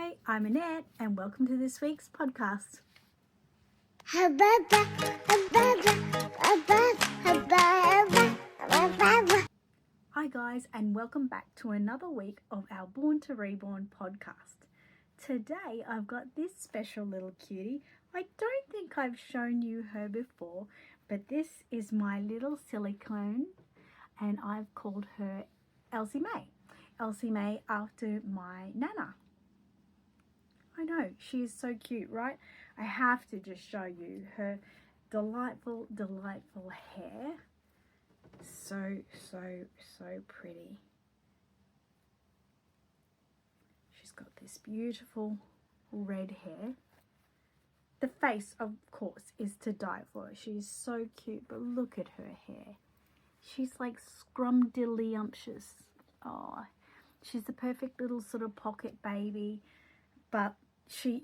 Hi, I'm Annette and welcome to this week's podcast. Hi guys, and welcome back to another week of our Born to Reborn podcast. Today I've got this special little cutie. I don't think I've shown you her before, but this is my little silicone and I've called her Elsie May. Elsie May after my Nana. I know, she is so cute, right? I have to just show you her delightful hair. So pretty. She's got this beautiful red hair. The face, of course, is to die for. She's so cute, but look at her hair. She's like scrumdiddlyumptious. Oh, she's the perfect little sort of pocket baby, but she,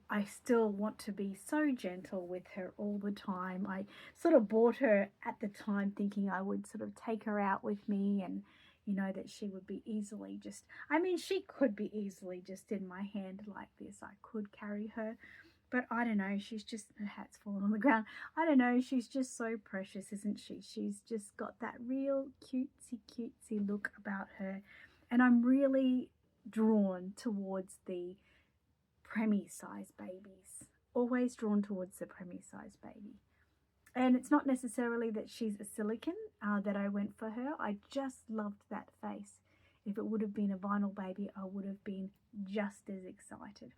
I still want to be so gentle with her all the time. I sort of bought her at the time thinking I would sort of take her out with me and, that she would be easily she could be easily just in my hand like this. I could carry her, but I don't know. She's just, her hat's fallen on the ground. I don't know. She's just so precious, isn't she? She's just got that real cutesy look about her. And I'm really drawn towards the preemie size babies, always drawn towards the preemie size baby. And it's not necessarily that she's a silicone that I went for her. I just loved that face. If it would have been a vinyl baby, I would have been just as excited.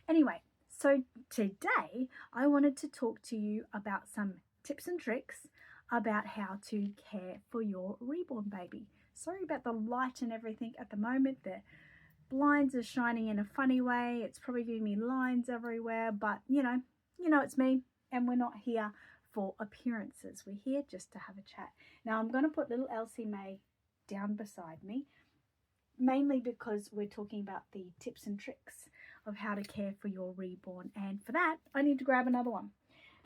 Anyway, so today I wanted to talk to you about some tips and tricks about how to care for your reborn baby. Sorry about the light and everything at the moment. The blinds are shining in a funny way. It's probably giving me lines everywhere, but you know it's me, and we're not here for appearances. We're here just to have a chat. Now I'm going to put little Elsie May down beside me, mainly because we're talking about the tips and tricks of how to care for your reborn, and for that I need to grab another one.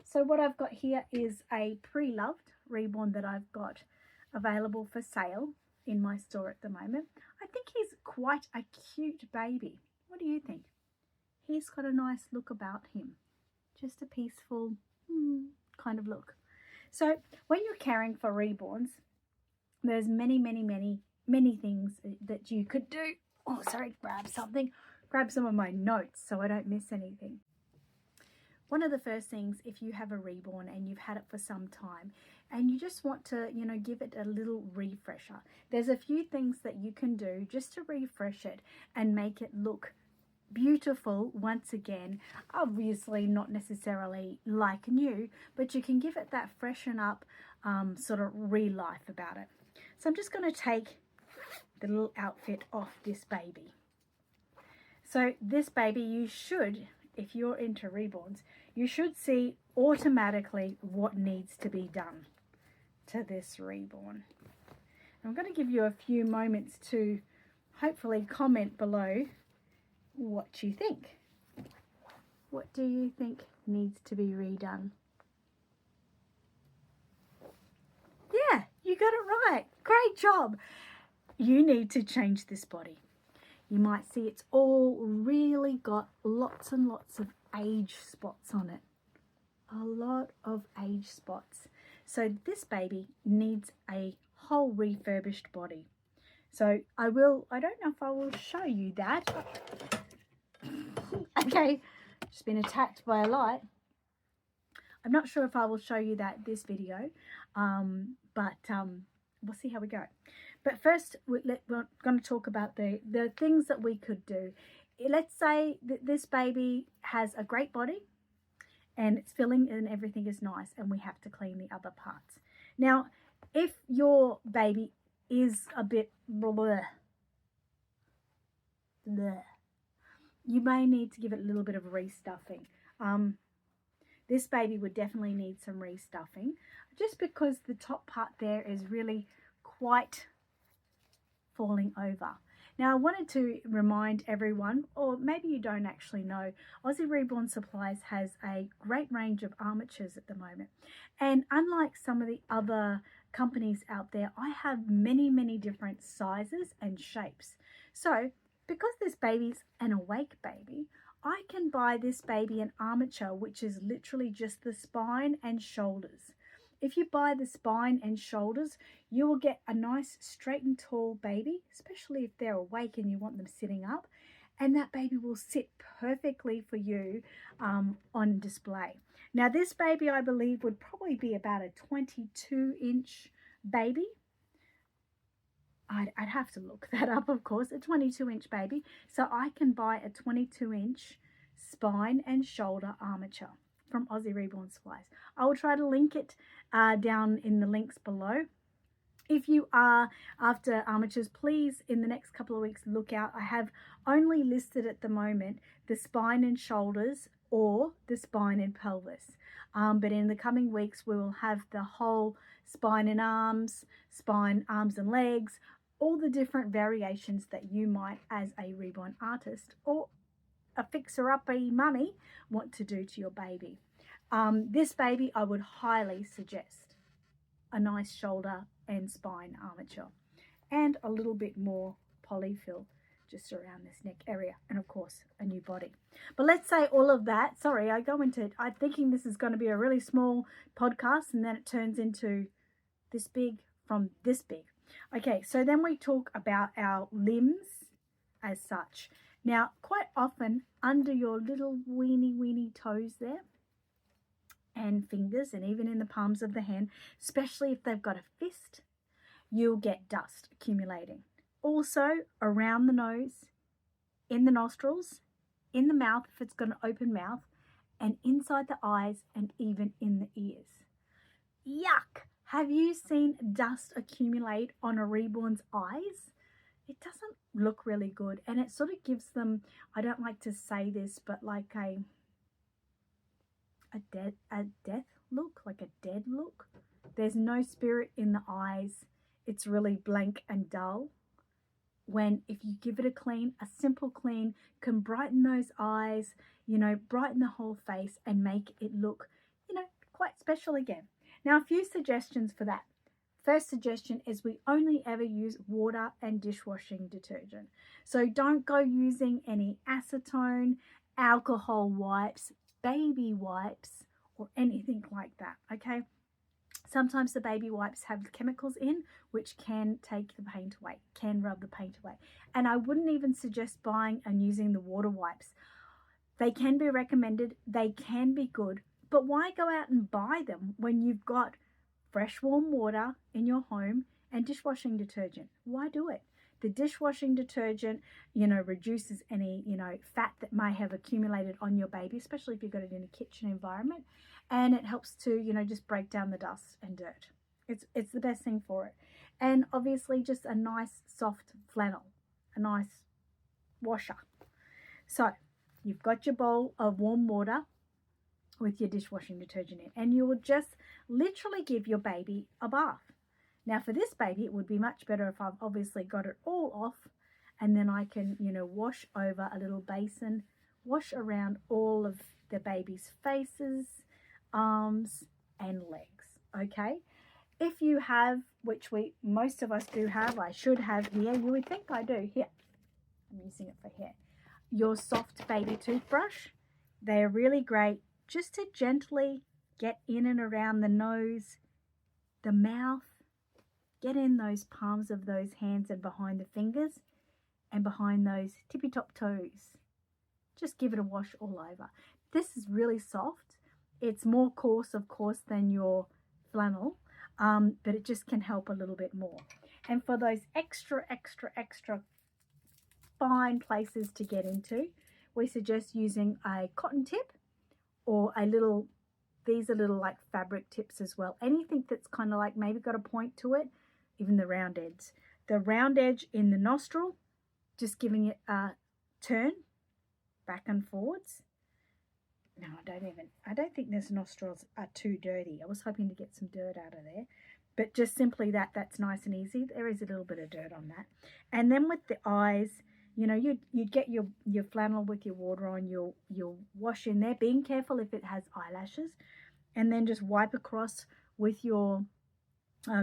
So what I've got here is a pre-loved reborn that I've got available for sale in my store at the moment. I think he's quite a cute baby. What do you think? He's got a nice look about him. Just a peaceful kind of look. So when you're caring for reborns, there's many things that you could do. Oh, sorry, grab some of my notes so I don't miss anything. One of the first things, if you have a reborn and you've had it for some time and you just want to, give it a little refresher, there's a few things that you can do just to refresh it and make it look beautiful once again. Obviously not necessarily like new, but you can give it that freshen up sort of re-life about it. So I'm just going to take the little outfit off this baby. So this baby, you should, if you're into reborns, you should see automatically what needs to be done to this reborn. I'm going to give you a few moments to hopefully comment below what you think. What do you think needs to be redone? Yeah, you got it right. Great job. You need to change this body. You might see it's all really got lots and lots of age spots on it. A lot of age spots. So this baby needs a whole refurbished body. So I don't know if I will show you that. Okay, just been attacked by a light. I'm not sure if I will show you that this video, but we'll see how we go. But first, we're going to talk about the things that we could do. Let's say that this baby has a great body and it's filling and everything is nice, and we have to clean the other parts. Now, if your baby is a bit bleh, you may need to give it a little bit of restuffing. This baby would definitely need some restuffing, just because the top part there is really quite falling over. Now I wanted to remind everyone, or maybe you don't actually know, Aussie Reborn Supplies has a great range of armatures at the moment, and unlike some of the other companies out there, I have many different sizes and shapes. So because this baby's an awake baby, I can buy this baby an armature, which is literally just the spine and shoulders. If you buy the spine and shoulders, you will get a nice straight and tall baby, especially if they're awake and you want them sitting up. And that baby will sit perfectly for you on display. Now, this baby, I believe, would probably be about a 22-inch baby. I'd have to look that up, of course, a 22-inch baby. So I can buy a 22-inch spine and shoulder armature from Aussie Reborn Supplies. I will try to link it down in the links below. If you are after armatures, please, in the next couple of weeks, look out. I have only listed at the moment the spine and shoulders or the spine and pelvis. But in the coming weeks, we will have the whole spine and arms, spine, arms and legs, all the different variations that you might, as a reborn artist or a fixer-upper mummy, want to do to your baby. This baby, I would highly suggest a nice shoulder and spine armature and a little bit more polyfill just around this neck area, and of course a new body. But let's say all of that, sorry, I'm thinking this is going to be a really small podcast, and then it turns into this big from this big. Okay, so then we talk about our limbs as such. Now, quite often under your little weeny toes there and fingers, and even in the palms of the hand, especially if they've got a fist, you'll get dust accumulating. Also around the nose, in the nostrils, in the mouth if it's got an open mouth, and inside the eyes, and even in the ears. Yuck! Have you seen dust accumulate on a reborn's eyes? It doesn't look really good, and it sort of gives them, I don't like to say this, but like a death look, like a dead look. There's no spirit in the eyes. It's really blank and dull. When if you give it a clean, a simple clean can brighten those eyes, brighten the whole face and make it look, quite special again. Now, a few suggestions for that. First suggestion is we only ever use water and dishwashing detergent. So don't go using any acetone, alcohol wipes, baby wipes, or anything like that, okay? Sometimes the baby wipes have chemicals in which can take the paint away, can rub the paint away. And I wouldn't even suggest buying and using the water wipes. They can be recommended, they can be good, but why go out and buy them when you've got fresh warm water in your home and dishwashing detergent? Why do it? The dishwashing detergent, reduces any, fat that may have accumulated on your baby, especially if you've got it in a kitchen environment. And it helps to, just break down the dust and dirt. It's the best thing for it. And obviously just a nice soft flannel, a nice washer. So you've got your bowl of warm water with your dishwashing detergent in, and you will just literally give your baby a bath. Now for this baby, it would be much better if I've obviously got it all off, and then I can, wash over a little basin, wash around all of the baby's faces, arms and legs, okay? If you have, which most of us do have, I should have here, you would think I do, here, I'm using it for hair, your soft baby toothbrush. They're really great just to gently get in and around the nose, the mouth, get in those palms of those hands and behind the fingers and behind those tippy top toes. Just give it a wash all over. This is really soft. It's more coarse, of course, than your flannel, but it just can help a little bit more. And for those extra fine places to get into, we suggest using a cotton tip or these are little like fabric tips as well. Anything that's kind of like maybe got a point to it, even the round edge. The round edge in the nostril, just giving it a turn back and forwards. No, I don't think those nostrils are too dirty. I was hoping to get some dirt out of there. But just simply that's nice and easy. There is a little bit of dirt on that. And then with the eyes, you'd get your flannel with your water on, you'll wash in there, being careful if it has eyelashes, and then just wipe across with your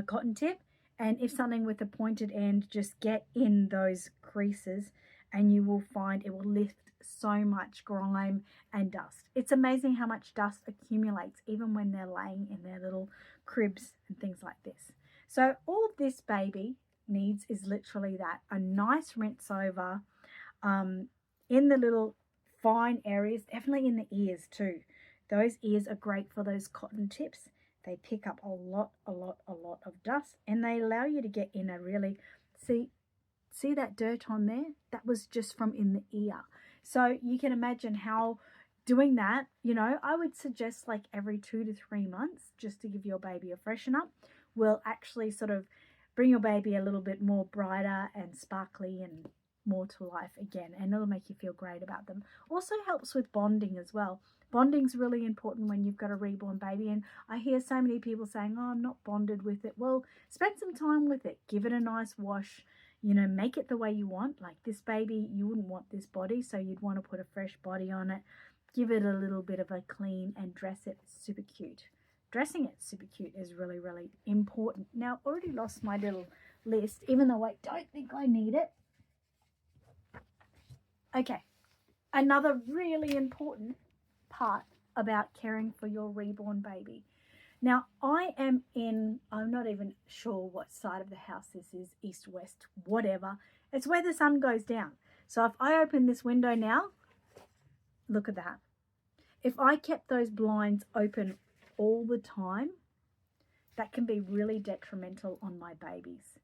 cotton tip. And if something with a pointed end, just get in those creases and you will find it will lift so much grime and dust. It's amazing how much dust accumulates even when they're laying in their little cribs and things like this. So all this baby needs is literally that, a nice rinse over in the little fine areas, definitely in the ears too. Those ears are great for those cotton tips. They pick up a lot of dust, and they allow you to get in a really, see that dirt on there? That was just from in the ear. So you can imagine how doing that, I would suggest like every 2 to 3 months, just to give your baby a freshen up, will actually sort of bring your baby a little bit more brighter and sparkly and more to life again, and it'll make you feel great about them. Also helps with bonding as well. Bonding's really important when you've got a reborn baby, and I hear so many people saying, oh, I'm not bonded with it. Well, spend some time with it. Give it a nice wash. Make it the way you want. Like this baby, you wouldn't want this body, so you'd want to put a fresh body on it. Give it a little bit of a clean and dress it super cute. Dressing it super cute is really, really important. Now, I've already lost my little list, even though I don't think I need it. Okay, another really important part about caring for your reborn baby. Now, I'm not even sure what side of the house this is, east, west, whatever. It's where the sun goes down. So if I open this window now, look at that. If I kept those blinds open all the time, that can be really detrimental on my babies.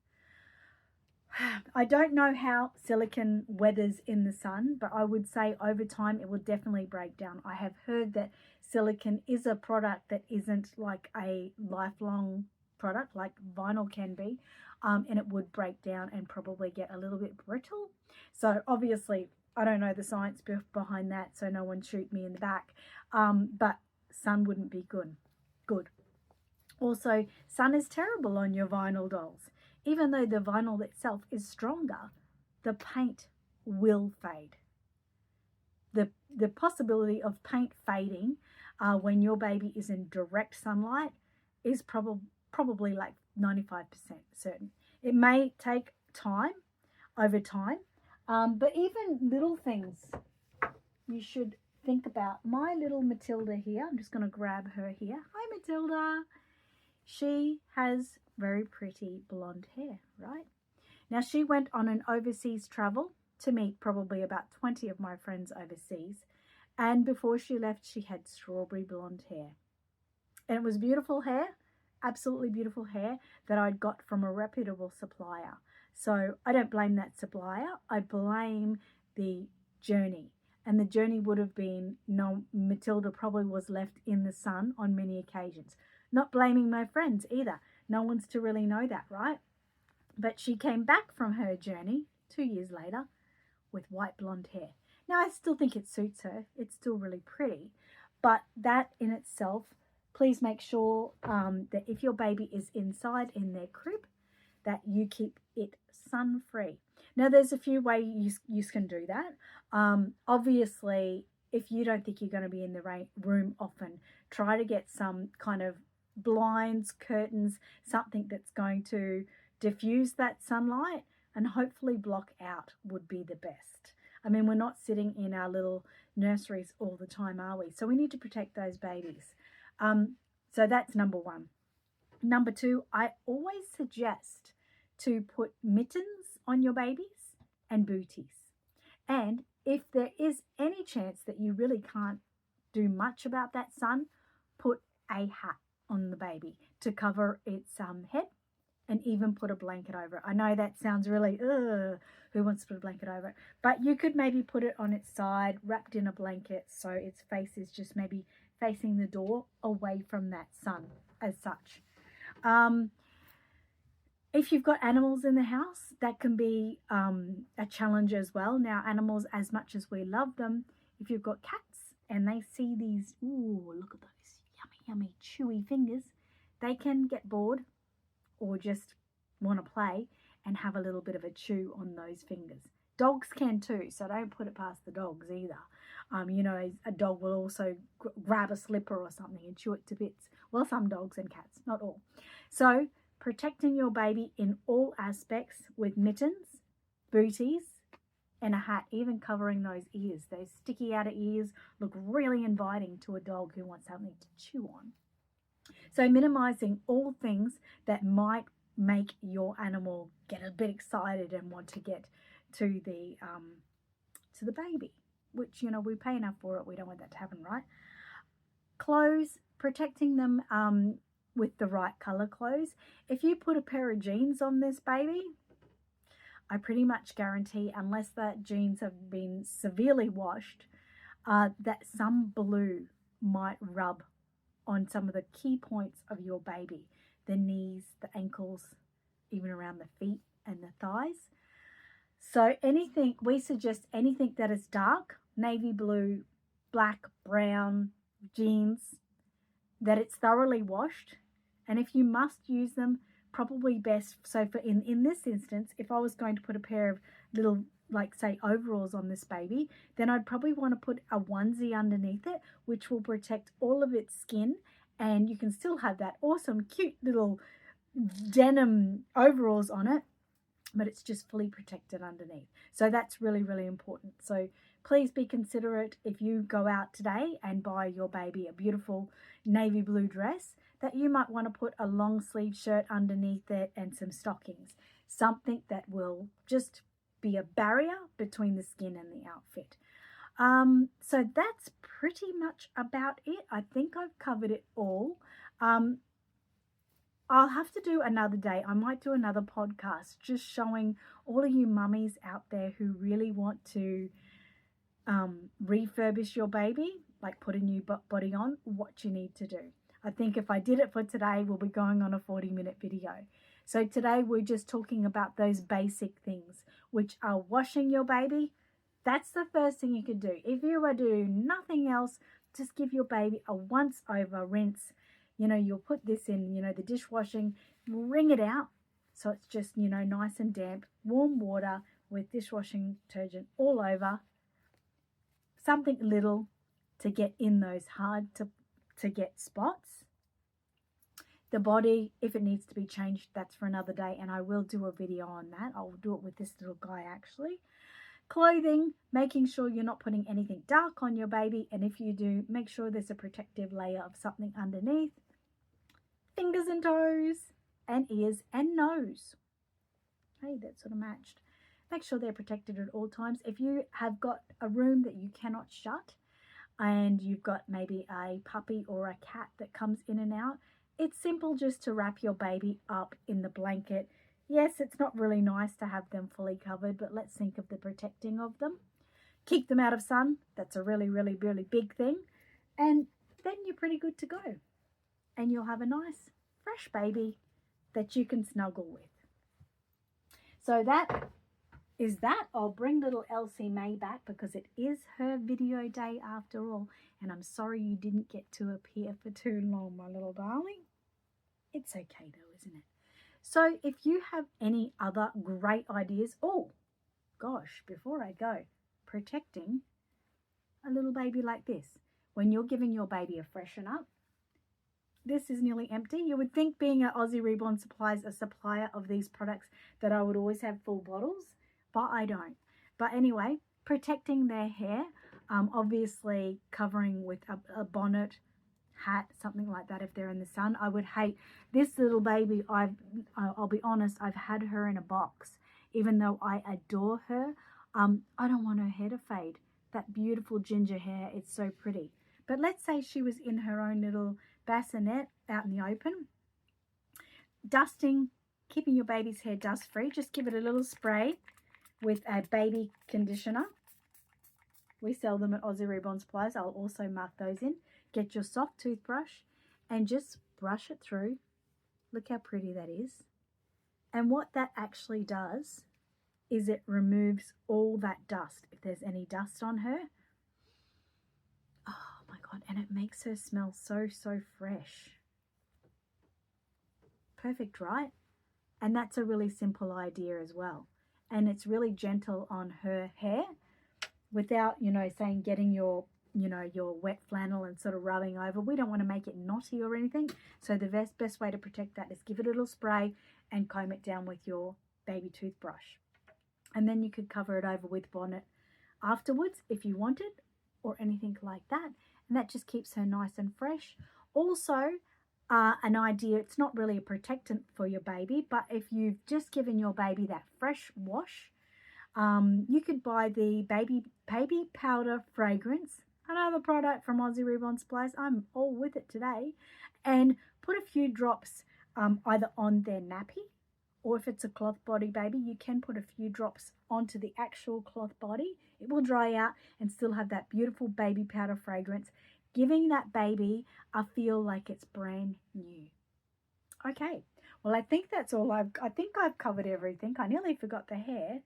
I don't know how silicone weathers in the sun, but I would say over time it will definitely break down. I have heard that silicone is a product that isn't like a lifelong product like vinyl can be, and it would break down and probably get a little bit brittle. So obviously I don't know the science behind that, so no one shoot me in the back, but sun wouldn't be good. Also, sun is terrible on your vinyl dolls. Even though the vinyl itself is stronger, the paint will fade. The possibility of paint fading when your baby is in direct sunlight is probably like 95% certain. It may take time, over time, but even little things you should think about. My little Matilda here, I'm just going to grab her here. Hi, Matilda. She has very pretty blonde hair, right? Now, she went on an overseas travel to meet probably about 20 of my friends overseas. And before she left, she had strawberry blonde hair. And it was beautiful hair, absolutely beautiful hair that I'd got from a reputable supplier. So I don't blame that supplier. I blame the journey. And the journey would have been, no, Matilda probably was left in the sun on many occasions. Not blaming my friends either. No one's to really know that, right? But she came back from her journey 2 years later with white blonde hair. Now, I still think it suits her. It's still really pretty. But that in itself, please make sure that if your baby is inside in their crib, that you keep it sun-free. Now, there's a few ways you can do that. Obviously, if you don't think you're going to be in the room often, try to get some kind of blinds, curtains, something that's going to diffuse that sunlight and hopefully block out would be the best. I mean, we're not sitting in our little nurseries all the time, are we? So we need to protect those babies. So that's number one. Number two, I always suggest to put mittens on your babies and booties. And if there is any chance that you really can't do much about that sun, put a hat on the baby to cover its head, and even put a blanket over it. I know that sounds really, who wants to put a blanket over it? But you could maybe put it on its side, wrapped in a blanket, so its face is just maybe facing the door away from that sun as such. If you've got animals in the house, that can be a challenge as well. Now, animals, as much as we love them, if you've got cats and they see these, ooh, look at those yummy, chewy fingers, they can get bored or just want to play and have a little bit of a chew on those fingers. Dogs can too, so don't put it past the dogs either. A dog will also grab a slipper or something and chew it to bits. Well, some dogs and cats, not all. So protecting your baby in all aspects with mittens, booties, and a hat, even covering those ears. Those sticky outer ears look really inviting to a dog who wants something to chew on. So minimizing all things that might make your animal get a bit excited and want to get to the baby, which, we pay enough for it. We don't want that to happen, right? Clothes, protecting them with the right color clothes. If you put a pair of jeans on this baby, I pretty much guarantee, unless that jeans have been severely washed, that some blue might rub on some of the key points of your baby, the knees, the ankles, even around the feet and the thighs. So we suggest anything that is dark, navy blue, black, brown, jeans, that it's thoroughly washed. And if you must use them, probably best, so for in this instance, if I was going to put a pair of little, like say, overalls on this baby, then I'd probably want to put a onesie underneath it, which will protect all of its skin, and you can still have that awesome cute little denim overalls on it, but it's just fully protected underneath. So that's really, really important. So please be considerate if you go out today and buy your baby a beautiful navy blue dress, that you might want to put a long sleeve shirt underneath it and some stockings, something that will just be a barrier between the skin and the outfit. So that's pretty much about it. I think I've covered it all. I'll have to do another day. I might do another podcast just showing all of you mummies out there who really want to refurbish your baby, like put a new body on, what you need to do. I think if I did it for today, we'll be going on a 40-minute video. So today we're just talking about those basic things, which are washing your baby. That's the first thing you could do. If you were to do nothing else, just give your baby a once over rinse. You'll put this in, the dishwashing, wring it out. So it's just, nice and damp, warm water with dishwashing detergent all over. Something little to get in those hard to get spots. The body, if it needs to be changed, that's for another day, and I will do a video on that. I'll do it with this little guy actually. Clothing, making sure you're not putting anything dark on your baby, and if you do, make sure there's a protective layer of something underneath. Fingers and toes and ears and nose. Hey, that sort of matched. Make sure they're protected at all times. If you have got a room that you cannot shut and you've got maybe a puppy or a cat that comes in and out, it's simple just to wrap your baby up in the blanket. Yes, it's not really nice to have them fully covered, but let's think of the protecting of them. Keep them out of sun. That's a really, really, really big thing. And then you're pretty good to go. And you'll have a nice, fresh baby that you can snuggle with. So that is that. I'll bring little Elsie May back because it is her video day after all. And I'm sorry you didn't get to appear for too long, my little darling. It's okay though, isn't it? So if you have any other great ideas, oh gosh, before I go, protecting a little baby like this. When you're giving your baby a freshen up, this is nearly empty. You would think, being at Aussie Reborn Supplies, a supplier of these products, that I would always have full bottles, but I don't. But anyway, protecting their hair, obviously covering with a bonnet, hat, something like that if they're in the sun. I would hate this little baby. I'll be honest, I've had her in a box. Even though I adore her, I don't want her hair to fade. That beautiful ginger hair, it's so pretty. But let's say she was in her own little bassinet out in the open. Dusting, keeping your baby's hair dust free. Just give it a little spray with a baby conditioner. We sell them at Aussie Reborn Supplies. I'll also mark those in. Get your soft toothbrush and just brush it through. Look how pretty that is. And what that actually does is it removes all that dust. If there's any dust on her, oh my God, and it makes her smell so, so fresh. Perfect, right? And that's a really simple idea as well. And it's really gentle on her hair without, saying getting your wet flannel and sort of rubbing over. We don't want to make it knotty or anything. So the best way to protect that is give it a little spray and comb it down with your baby toothbrush. And then you could cover it over with bonnet afterwards if you wanted, or anything like that. And that just keeps her nice and fresh. Also, an idea, it's not really a protectant for your baby, but if you've just given your baby that fresh wash, you could buy the baby powder fragrance, another product from Aussie Reborn Supplies. I'm all with it today. And put a few drops either on their nappy, or if it's a cloth body baby, you can put a few drops onto the actual cloth body. It will dry out and still have that beautiful baby powder fragrance, giving that baby a feel like it's brand new. Okay, well, I think that's all I think I've covered everything. I nearly forgot the hair.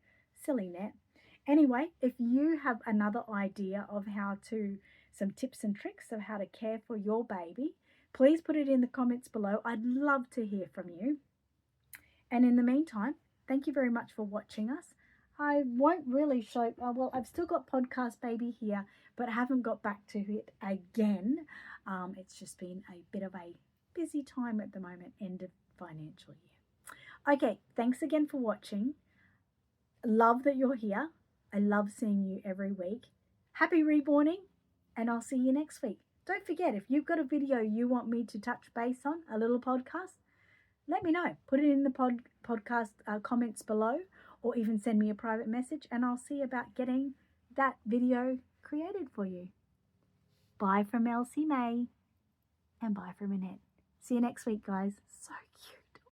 Silly net. Anyway, if you have another idea of some tips and tricks of how to care for your baby, please put it in the comments below. I'd love to hear from you. And in the meantime, thank you very much for watching us. I won't really show, well, I've still got Podcast Baby here, but I haven't got back to it again. It's just been a bit of a busy time at the moment, end of financial year. Okay, thanks again for watching. Love that you're here. I love seeing you every week. Happy reborning, and I'll see you next week. Don't forget, if you've got a video you want me to touch base on, a little podcast, let me know. Put it in the podcast comments below, or even send me a private message, and I'll see about getting that video created for you. Bye from Elsie May, and bye from Annette. See you next week, guys. So cute.